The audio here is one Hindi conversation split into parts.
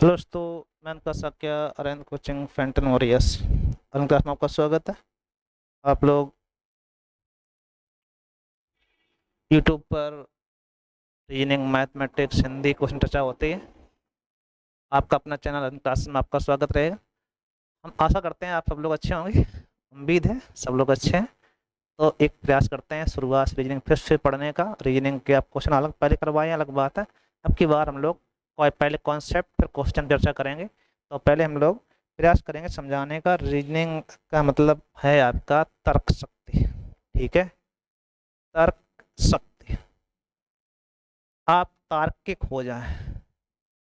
हेलो दोस्तों, मैं उनका सक्या अरेंज कोचिंग फैंटन वॉरियर्स अरुण क्लास में आपका स्वागत है। आप लोग यूट्यूब पर रीजनिंग मैथमेटिक्स हिंदी क्वेश्चन चर्चा होती है। आपका अपना चैनल अरुण क्लास में आपका स्वागत रहेगा। हम आशा करते हैं आप सब लोग अच्छे होंगे। उम्मीद है सब लोग अच्छे हैं। तो एक प्रयास करते हैं शुरुआत से रीजनिंग फिर से पढ़ने का। रीजनिंग के आप क्वेश्चन अलग पहले करवाएं, अलग बात है। अब की बार हम लोग पहले कॉन्सेप्ट फिर क्वेश्चन चर्चा करेंगे। तो पहले हम लोग प्रयास करेंगे समझाने का। रीजनिंग का मतलब है आपका तर्क शक्ति। ठीक है, तर्क शक्ति। आप तार्किक हो जाए।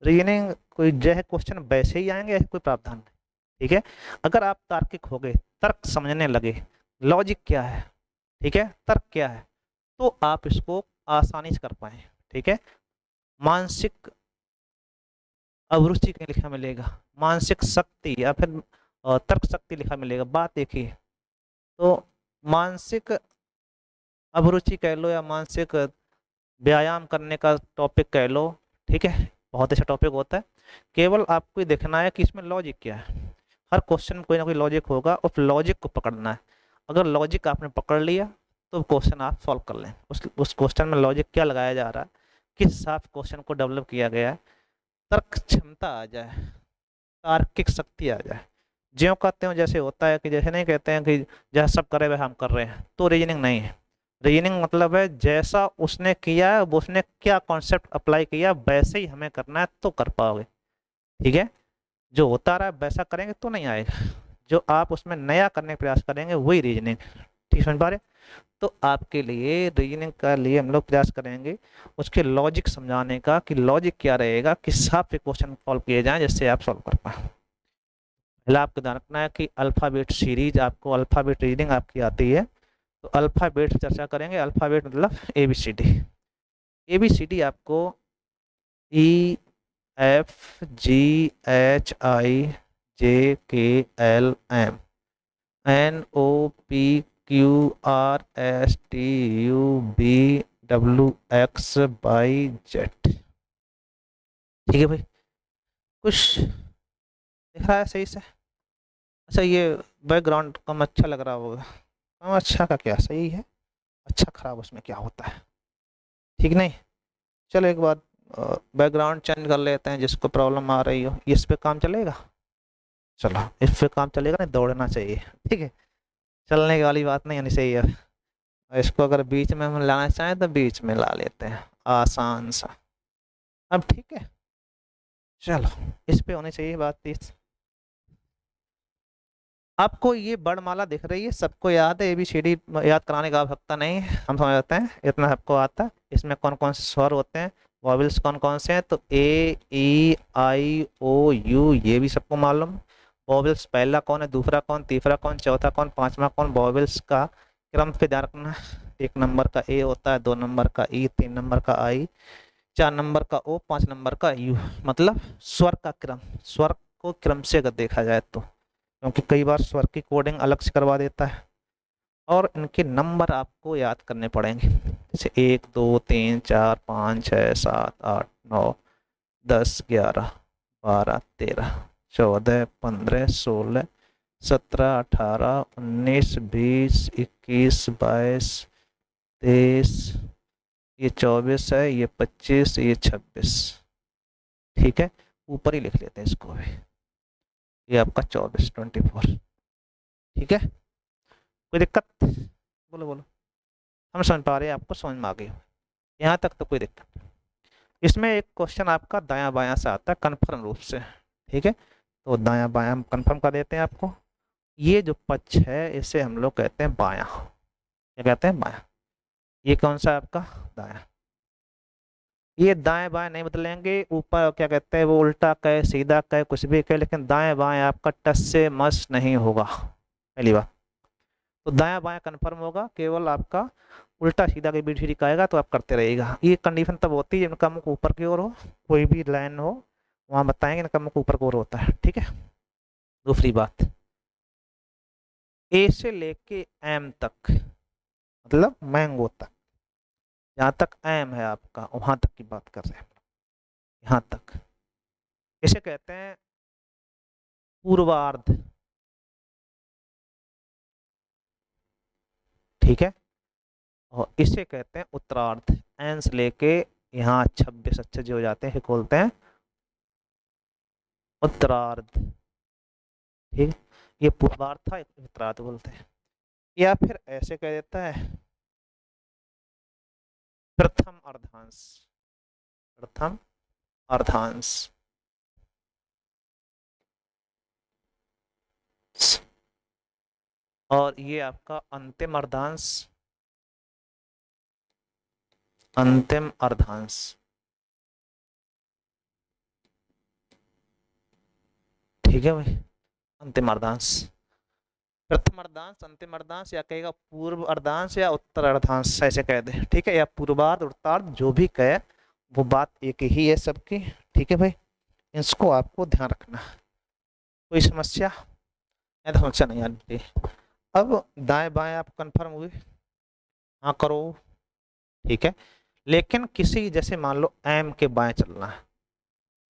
रीजनिंग कोई जो है क्वेश्चन वैसे ही आएंगे, ऐसे कोई प्रावधान नहीं। ठीक है, अगर आप तार्किक हो गए, तर्क समझने लगे, लॉजिक क्या है, ठीक है, तर्क क्या है, तो आप इसको आसानी से कर पाए। ठीक है, मानसिक अभिरुचि कहीं लिखा मिलेगा, मानसिक शक्ति या फिर तर्क शक्ति लिखा मिलेगा। बात देखिए, तो मानसिक अभिरुचि कह लो या मानसिक व्यायाम करने का टॉपिक कह लो। ठीक है, बहुत अच्छा टॉपिक होता है। केवल आपको ये देखना है कि इसमें लॉजिक क्या है। हर क्वेश्चन में कोई ना कोई लॉजिक होगा और लॉजिक को पकड़ना है। अगर लॉजिक आपने पकड़ लिया तो क्वेश्चन आप सॉल्व कर लें। उस क्वेश्चन में लॉजिक क्या लगाया जा रहा है, किस हिसाब से क्वेश्चन को डेवलप किया गया है, तर्क क्षमता आ जाए, तार्किक शक्ति आ जाए। ज्यों कहते हो जैसे होता है, कि जैसे नहीं कहते हैं कि जैसा सब करे वह हम कर रहे हैं, तो रीजनिंग नहीं है। रीजनिंग मतलब है जैसा उसने किया है, वो उसने क्या कॉन्सेप्ट अप्लाई किया वैसे ही हमें करना है तो कर पाओगे। ठीक है, जो होता रहा वैसा करेंगे तो नहीं आएगा। जो आप उसमें नया करने का प्रयास करेंगे वही रीजनिंग। ठीक समझ पा रहे? तो आपके लिए रीजनिंग का लिए हम लोग प्रयास करेंगे उसके लॉजिक समझाने का, कि लॉजिक क्या रहेगा, किस हिसाब से क्वेश्चन सॉल्व किए जाएं जिससे आप सॉल्व कर पाए। पहले आपको ध्यान रखना है कि अल्फाबेट सीरीज, आपको अल्फाबेट रीडिंग आपकी आती है, तो अल्फाबेट चर्चा करेंगे। अल्फाबेट मतलब ABCD। ABCD आपको EFGHIJKLMNOPQRSTUVWXYZ। ठीक है भाई, कुछ दिख रहा है सही से? अच्छा, ये बैकग्राउंड कम अच्छा लग रहा होगा। कम अच्छा का क्या, सही है। अच्छा खराब उसमें क्या होता है, ठीक नहीं। चलो एक बार बैकग्राउंड चेंज कर लेते हैं, जिसको प्रॉब्लम आ रही हो। इस पे काम चलेगा? चलो इस पे काम चलेगा, नहीं दौड़ना चाहिए। ठीक है, चलने की वाली बात नहीं होनी चाहिए। इसको अगर बीच में हम लाना चाहें तो बीच में ला लेते हैं, आसान सा। अब ठीक है, चलो इस पे होनी चाहिए बात। तीस आपको ये वर्णमाला दिख रही है, सबको याद है। ABCD याद कराने की आवश्यकता नहीं है, हम समझ जाते हैं, इतना सबको आता है। इसमें कौन कौन से स्वर होते हैं, वॉवेल्स कौन कौन से हैं, तो A E I O U ये भी सबको मालूम है। वॉवेल्स पहला कौन है, दूसरा कौन, तीसरा कौन, चौथा कौन, पांचवा कौन। वॉवेल्स का क्रम पे ध्यान रखना है। 1 नंबर का A होता है, 2 नंबर का E, 3 नंबर का I, 4 नंबर का O, 5 नंबर का U। मतलब स्वर का क्रम, स्वर को क्रम से अगर देखा जाए तो, क्योंकि कई बार स्वर की कोडिंग अलग से करवा देता है। और इनके नंबर आपको याद करने पड़ेंगे, जैसे 1 2 3 4 5 6 7 8 9 10 11 12 13 14 15 16 17 18 19 20 21 22 ये 24 है, ये 25, ये 26। ठीक है, ऊपर ही लिख लेते हैं इसको भी। ये आपका 24 ठीक है, कोई दिक्कत? बोलो बोलो। हम समझ पा रहे हैं, आपको समझ में आ गई? यहाँ तक तो कोई दिक्कत नहीं। इसमें एक क्वेश्चन आपका दायां बायां से आता है कन्फर्म रूप से। ठीक है, तो दायां बायां हम कन्फर्म कर देते हैं आपको। ये जो पक्ष है इसे हम लोग कहते हैं बायां। क्या कहते हैं? बायां। ये कौन सा है आपका? दायां। ये दाएं बाएं नहीं बदलेंगे। ऊपर क्या कहते हैं, वो उल्टा कहे सीधा कहे कुछ भी कहे, लेकिन दाएं बाएं आपका टस से मस नहीं होगा, पहली बात। तो दायां बायां कन्फर्म होगा, केवल आपका उल्टा सीधा कहीं भी ठीक आएगा तो आप करते रहिएगा। ये कंडीशन तब होती है जिनका मुख ऊपर की ओर हो, कोई भी लाइन हो वहां बताएंगे इनका मुख ऊपर की ओर होता है। ठीक है, दूसरी बात, A से लेके M तक, मतलब मैंगो तक, जहाँ तक M है आपका वहां तक की बात कर रहे हैं, यहाँ तक। इसे कहते हैं पूर्वार्ध, ठीक है, और इसे कहते हैं उत्तरार्ध। एन से लेके यहाँ 26 अच्छे जो हो जाते हैं बोलते हैं उत्तरार्ध, ठीक। ये पूर्वार्ध था, उत्तरार्ध बोलते हैं। या फिर ऐसे कह देता है प्रथम अर्धांश, प्रथम अर्धांश, और ये आपका अंतिम अर्धांश, अंतिम अर्धांश, ठीक है भाई। अंतिम अर्धांश, प्रथम अर्धांश, अंतिम अर्धांश, या कहेगा पूर्व अर्धांश या उत्तर अर्धांश ऐसे कह दे, ठीक है, या पूर्वार्ध उत्तरार्ध जो भी कहे वो बात एक ही है सबकी, ठीक है भाई। इसको आपको ध्यान रखना। कोई समस्या? या तो समस्या नहीं आती। अब दाएं बाएं आप कंफर्म हुए? हाँ करो, ठीक है। लेकिन किसी जैसे मान लो एम के बाएं चलना है,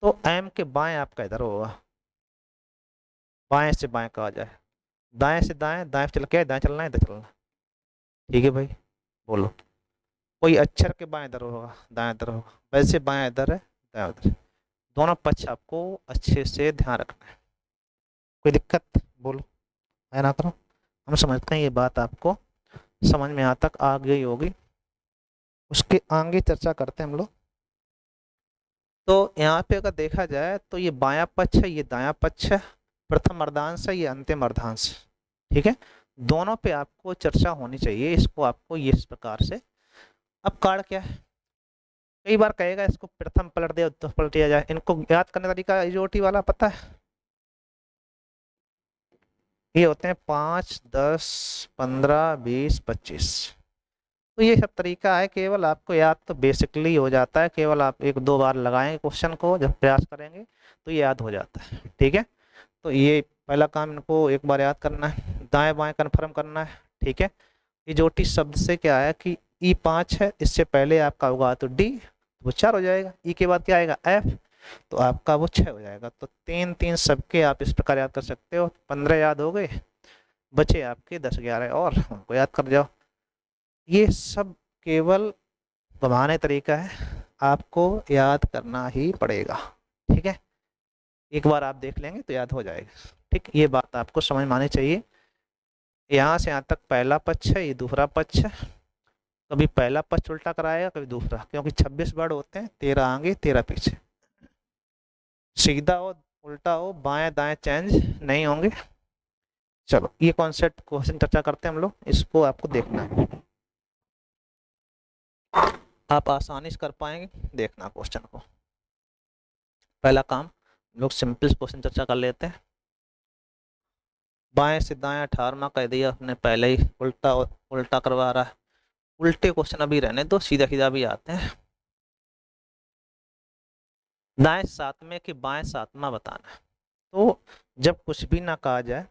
तो एम के बाएं आपका इधर होगा, बाएं से बाएं कहा जाए, दाएं से दाएं, दाएं चल के दाएं चलना है, इधर चलना, ठीक है भाई। बोलो, कोई अक्षर के बाएं इधर होगा, दाएं इधर होगा, वैसे बाएं इधर है, दाएं उधर है। दोनों पक्ष आपको अच्छे से ध्यान रखना है। कोई दिक्कत? बोलो, है ना करो। हम समझते हैं ये बात आपको समझ में यहाँ तक आ गई होगी। उसके आगे चर्चा करते हैं हम लोग। तो यहाँ पे अगर देखा जाए तो ये बायां पक्ष है, ये दायां पक्ष है, प्रथम अर्धांश है, ये अंतिम अर्धांश, ठीक है। दोनों पे आपको चर्चा होनी चाहिए। इसको आपको ये इस प्रकार से, अब कार्ड क्या है, कई बार कहेगा इसको प्रथम पलट दिया उत्तर पलट दिया जाए। इनको याद करने का तरीका इजोटी वाला पता है? ये होते हैं 5, 10, 15, 20, 25। तो ये सब तरीका है, केवल आपको याद तो बेसिकली हो जाता है, केवल आप एक दो बार लगाएंगे क्वेश्चन को, जब प्रयास करेंगे तो ये याद हो जाता है, ठीक है। तो ये पहला काम इनको एक बार याद करना है, दाएं बाएं कन्फर्म करना है, ठीक है। इजोटी शब्द से क्या है कि ई 5 है, इससे पहले आपका होगा तो डी, वो 4 हो जाएगा, ई के बाद क्या आएगा एफ, तो आपका वो 6 हो जाएगा। तो 3 3 सबके आप इस प्रकार याद कर सकते हो। 15 याद हो गए, बचे आपके 10 11 और उनको याद कर जाओ। ये सब केवल घुमाने तरीका है, आपको याद करना ही पड़ेगा, ठीक है। एक बार आप देख लेंगे तो याद हो जाएगा, ठीक। ये बात आपको समझ में आनी चाहिए। यहाँ से यहाँ तक पहला पक्ष है, ये दूसरा पक्ष है। कभी पहला पक्ष उल्टा कराएगा, कभी दूसरा, क्योंकि 26 वर्ड होते हैं, 13 आगे 13 पीछे। सीधा हो उल्टा हो बाएं दाएं चेंज नहीं होंगे। चलो ये कॉन्सेप्ट क्वेश्चन चर्चा करते हैं हम लोग, इसको आपको देखना है, आप आसानी से कर पाएंगे। देखना क्वेश्चन को, पहला काम लोग सिंपल क्वेश्चन चर्चा कर लेते हैं। बाएं से दाएं 18वां कह दिया अपने पहले ही, उल्टा उल्टा करवा रहा है। उल्टे क्वेश्चन अभी रहने दो, सीधा सीधा भी आते हैं। दाएं सातवें के बाएं सातवां बताना है। तो जब कुछ भी ना कहा जाए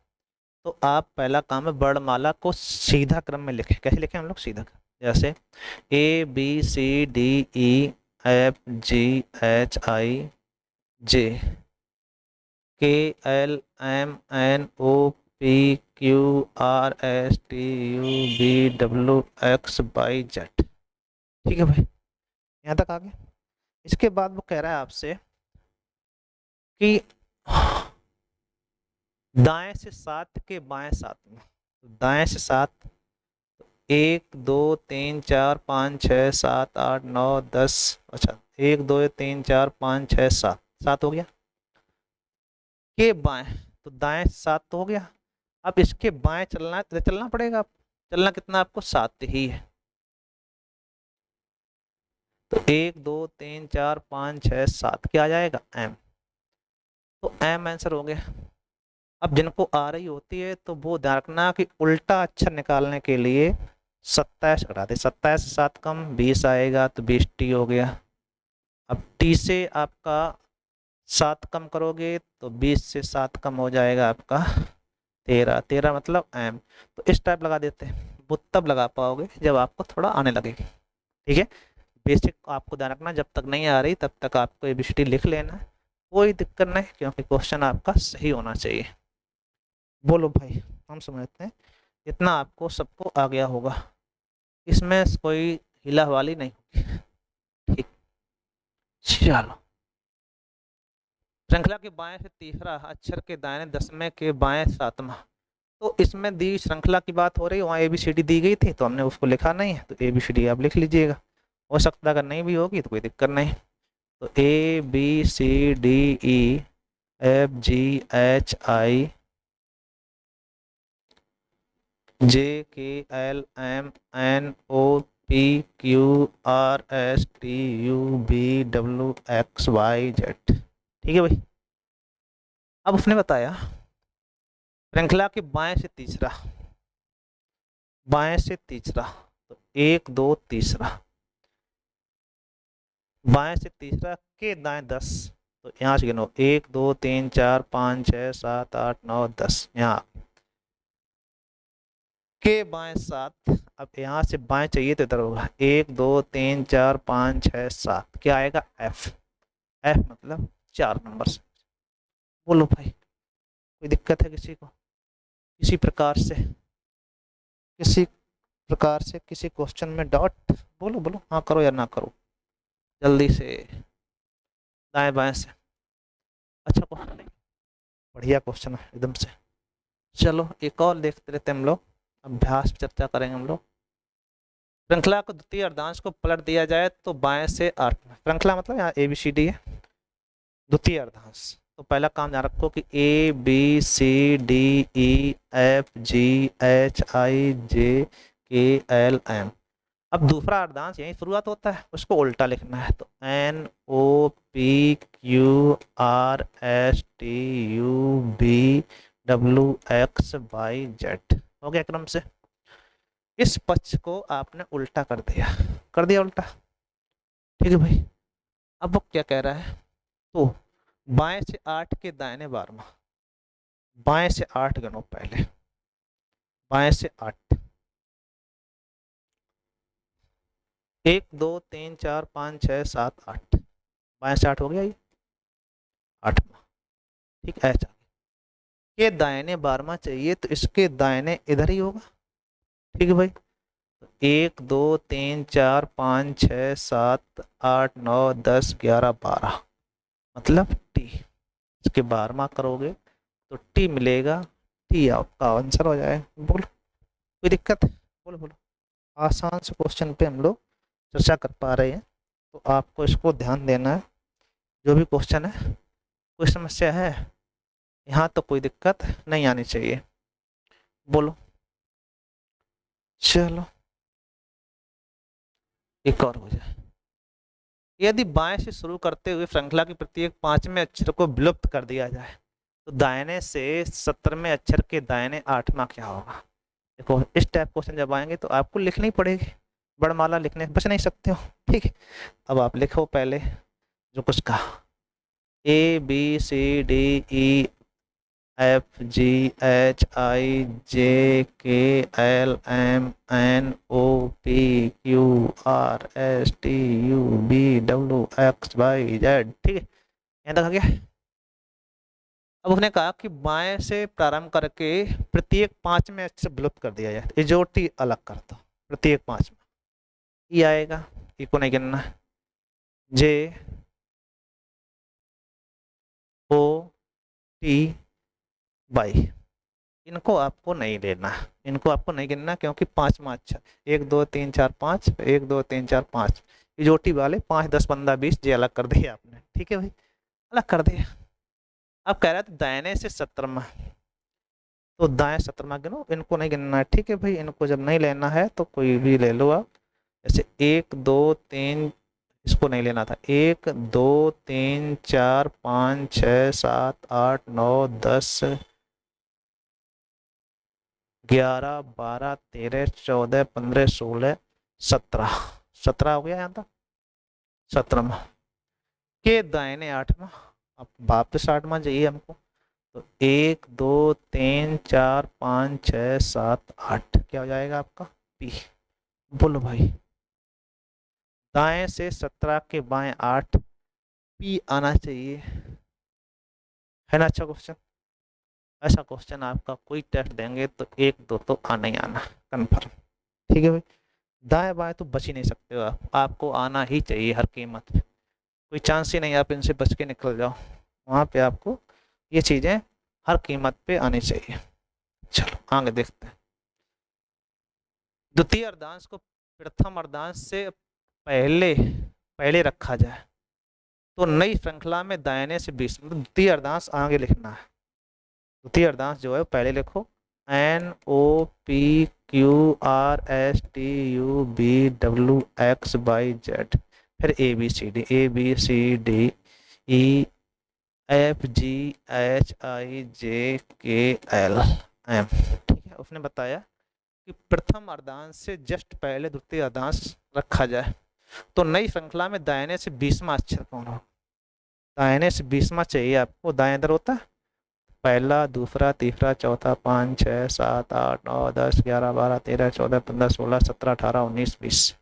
तो आप पहला काम है वर्णमाला को सीधा क्रम में लिखें। कैसे लिखें हम लोग? सीधा क्रम, जैसे A B C D E F G H I J K L M N O P Q R S T U V W X Y Z, ठीक है भाई, यहाँ तक आ गया। इसके बाद वो कह रहा है आपसे कि दाएं से 7 के बाएं 7 में, दाएं से 7, 1 2 3 4 5 6 7 8 9 10, अच्छा 1 2 3 4 5 6 7, 7 हो गया। के बाएं, तो दाएं 7 तो हो गया। अब इसके बाएं चलना है, चलना पड़ेगा। चलना कितना आपको? 7 ही है। तो 1 2 3 4 5 6 7 क्या आ जाएगा? एम। तो एम आंसर हो गया। अब जिनको आ रही होती है तो वो ध्यान रखना कि उल्टा अक्षर निकालने के लिए 27 घटाते, 27 से 7 कम 20 आएगा, तो 20 टी हो गया। अब टी से आपका 7 कम करोगे तो 20 से 7 कम हो जाएगा आपका 13, 13 मतलब एम। तो इस टाइप लगा देते हैं, वो तब लगा पाओगे जब आपको थोड़ा आने लगेगी, ठीक है। बेसिक आपको ध्यान रखना, जब तक नहीं आ रही तब तक आपको एबीसीडी लिख लेना, कोई दिक्कत नहीं, क्योंकि क्वेश्चन आपका सही होना चाहिए। बोलो भाई, हम समझते हैं इतना आपको सबको आ गया होगा, इसमें कोई हिला वाली नहीं होगी। ठीक, चलो। श्रृंखला के बाएं से तीसरा अक्षर के दाहिने 10वें के बाएं 7वां। तो इसमें दी श्रृंखला की बात हो रही है, वहाँ ABCD दी गई थी तो हमने उसको लिखा नहीं है, तो ABCD आप लिख लीजिएगा। हो सकता है अगर नहीं भी होगी तो कोई दिक्कत नहीं। तो ABCDEFGHI JKLMNOPQRSTUVWXYZ। ठीक है भाई। अब उसने बताया श्रृंखला के बाएं से तीसरा, बाएं से तीसरा, तो 1 2 तीसरा, बाएं से तीसरा के दाएं 10, तो यहाँ से गिनो 1 2 3 4 5 6 7 8 9 10, यहाँ के बाएं 7। अब यहाँ से बाएं चाहिए तो इधर होगा 1 2 3 4 5 6 7, क्या आएगा F। F मतलब 4 नंबर से। बोलो भाई, कोई दिक्कत है किसी को? किसी प्रकार से, किसी प्रकार से किसी क्वेश्चन में डाउट? बोलो बोलो, हाँ करो या ना करो, जल्दी से, दाएं बाएं से। अच्छा क्वेश्चन नहीं, बढ़िया क्वेश्चन है एकदम से। चलो एक और देखते रहते हम लोग, अभ्यास पे चर्चा करेंगे हम लोग। श्रृंखला को द्वितीय अर्धांश को पलट दिया जाए तो बाएं से 8, श्रृंखला मतलब यहाँ ABCD है, द्वितीय अर्धांश। तो पहला काम ध्यान रखो कि ABCDEFGHIJKLM। अब दूसरा अर्धांश यहीं शुरुआत होता है, उसको उल्टा लिखना है, तो NOPQRSTUVWXYZ हो गया क्रम से। इस पक्ष को आपने उल्टा कर दिया उल्टा। ठीक है भाई। अब वो क्या कह रहा है, तो बाएं से 8 के दाहिने 12वां, बाएं से 8 गणो पहले, बाएं से 8, 1 2 3 4 5 6 7 8, बाएं से 8 हो गया ये 8वां। ठीक है, ऐसा के दाहिने 12वां चाहिए तो इसके दाहिने इधर ही होगा। ठीक है भाई। 1 2 3 4 5 6 7 8 9 10 11 12, मतलब टी। इसके 12वां करोगे तो टी मिलेगा, टी आपका आंसर हो जाएगा। बोलो कोई दिक्कत है? बोलो बोलो। आसान से क्वेश्चन पे हम लोग चर्चा कर पा रहे हैं, तो आपको इसको ध्यान देना है। जो भी क्वेश्चन है, कोई समस्या है यहाँ तो कोई दिक्कत नहीं आनी चाहिए। बोलो। चलो एक और हो जाए। यदि बाएं से शुरू करते हुए श्रृंखला की प्रत्येक 5वें अक्षर को विलुप्त कर दिया जाए तो दाहिने से 17वें अक्षर के दाहिने 8वां क्या होगा? देखो इस टाइप क्वेश्चन जब आएंगे तो आपको लिखनी पड़ेगी, वर्णमाला लिखने बच नहीं सकते हो। ठीक है, अब आप लिखो पहले जो कुछ कहा, ABCDEFGHIJKLMNOPQRSTUVWXYZ। ठीक है, यहाँ तक आ गया। अब उसने कहा कि बाएं से प्रारंभ करके प्रत्येक 5वें अक्षर विलुप्त कर दिया जाए, इजोटी अलग कर दो, प्रत्येक 5 में ई आएगा, ई को नहीं गिनना है। JOTY, इनको आपको नहीं लेना, इनको आपको नहीं गिनना, क्योंकि 5वां अक्षर 1 2 3 4 5, 1 2 3 4 5, इजोटी वाले 5 10 15 20 ये अलग कर दिए आपने। ठीक है भाई, अलग कर दिया। अब कह रहा था दाहिने से 17वां, तो दाएं 17वां गिनो, इनको नहीं गिनना है। ठीक है भाई, इनको जब नहीं लेना है तो कोई भी ले लो आप, जैसे 1 2 3, इसको नहीं लेना था, 1 2 3 4 5 6 7 8 9 10 11 12 13 14 15 16 17, 17 हो गया यहाँ तक। 17वां के दाहिने 8वां, अब वापस 8वां चाहिए हमको, तो 1 2 3 4 5 6 7 8, क्या हो जाएगा आपका पी। बोलो भाई, दाएं से 17 के बाएं 8, पी आना चाहिए। है ना अच्छा क्वेश्चन। ऐसा क्वेश्चन आपका कोई टेस्ट देंगे तो एक दो तो आना ही आना कन्फर्म। ठीक है भाई, दाएं बाएं तो बच ही नहीं सकते हो आप, आपको आना ही चाहिए हर कीमत पे, कोई चांस ही नहीं आप इनसे बच के निकल जाओ, वहाँ पे आपको ये चीज़ें हर कीमत पे आनी चाहिए। चलो आगे देखते हैं। द्वितीय अर्धांश को प्रथम अर्धांश से पहले पहले रखा जाए तो नई श्रृंखला में दाहिने से 20, मतलब द्वितीय अर्धांश आगे लिखना है। द्वितीय अर्धांश जो है पहले लिखो, NOPQRSTUVWXYZ, फिर ABCD, ठीक है। उसने बताया कि प्रथम अर्धांश से जस्ट पहले द्वितीय अर्धांश रखा जाए तो नई श्रृंखला में दाहिने से 20वां अक्षर कौन हो। दाहिने से 20वां चाहिए आपको, दाएं इधर होता है पहला, दूसरा, तीसरा, चौथा, 5, 6, 7, 8, 9, 10, 11, 12, 13, 14, 15, 16, 17, 18, 19, 20।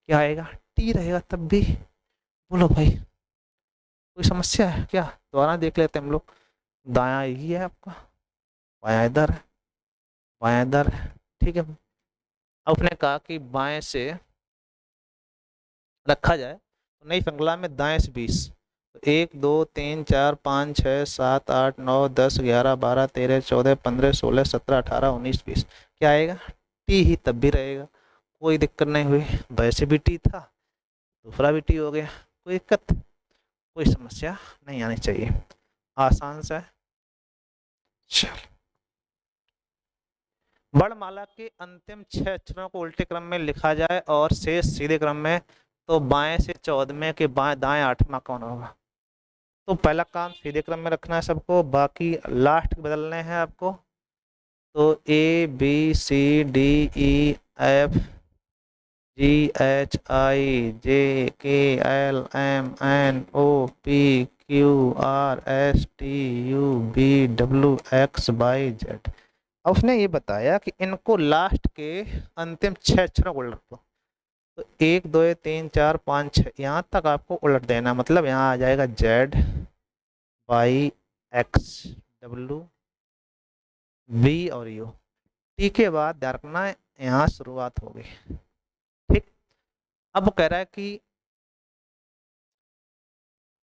क्या आएगा, टी रहेगा तब भी। बोलो भाई कोई समस्या है क्या, दोबारा देख लेते हैं हम लोग। दायां यही है आपका, बायां इधर है, बायां इधर है, ठीक है। अब उसने कहा कि बाएं से रखा जाए तो नई श्रृंखला में दाएं से 20, तो 1, 2, 3, 4, 5, 6, 7, 8, 9, 10, 11, 12, 13, 14, 15, 16, 17, 18, 19, 20। क्या आएगा, टी ही तब भी रहेगा, कोई दिक्कत नहीं हुई। वैसे भी टी था, दूसरा भी टी हो गया, कोई दिक्कत, कोई समस्या नहीं आनी चाहिए, आसान सा है। चल, वर्णमाला के अंतिम 6 अक्षरों को उल्टे क्रम में लिखा जाए और शेष सीधे क्रम में, तो बाएं से 14वें के बाएं दाएं 8वां कौन होगा। तो पहला काम सीधे क्रम में रखना है सबको, बाकी लास्ट बदलने हैं आपको। तो ABCDEFGHIJKLMNOPQRSTUVWXYZ। अब उसने ये बताया कि इनको लास्ट के अंतिम 6 अक्षरों को उलट दो, तो 1, 2, 3, 4, 5, 6 यहाँ तक आपको उलट देना, मतलब यहाँ आ जाएगा ZYXW B और U। टी के बाद ध्यान रखना है यहाँ शुरुआत होगी, ठीक। अब वो कह रहा है कि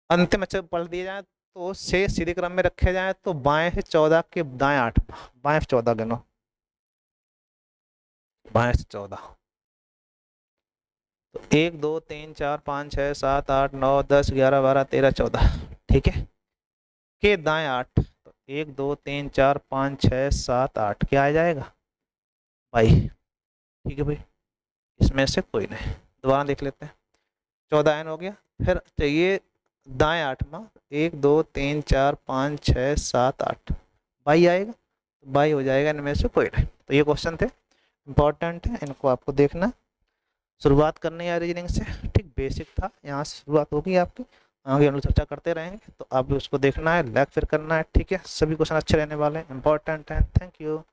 अंतिम अक्षर पढ़ दिए जाए तो शेष सीधे क्रम में रखे जाए, तो बाएं से 14 के दाएं 8, बाएं से 14 गिनो, बाएं से 14, तो 1, 2, 3, 4, 5, 6, 7, 8, 9, 10, 11, 12, 13, 14, ठीक है। के दाएं 8, तो 1, 2, 3, 4, 5, 6, 7, 8 क्या आ जाएगा भाई, ठीक है भाई, इसमें से कोई नहीं। दोबारा देख लेते हैं, 14 एन हो गया, फिर चाहिए दाएं 8वां, 1, 2, 3, 4, 5, 6, 7, 8, बाई आएगा, बाई हो जाएगा, इनमें से कोई नहीं। तो ये क्वेश्चन थे, इंपॉर्टेंट है, इनको आपको देखना। शुरुआत करनी है रीजनिंग से, ठीक, बेसिक था, यहाँ से शुरुआत होगी आपकी, आगे हम लोग चर्चा करते रहेंगे, तो आप भी उसको देखना है, लाइक फिर करना है, ठीक है। सभी क्वेश्चन अच्छे रहने वाले हैं, इंपॉर्टेंट हैं। Thank you.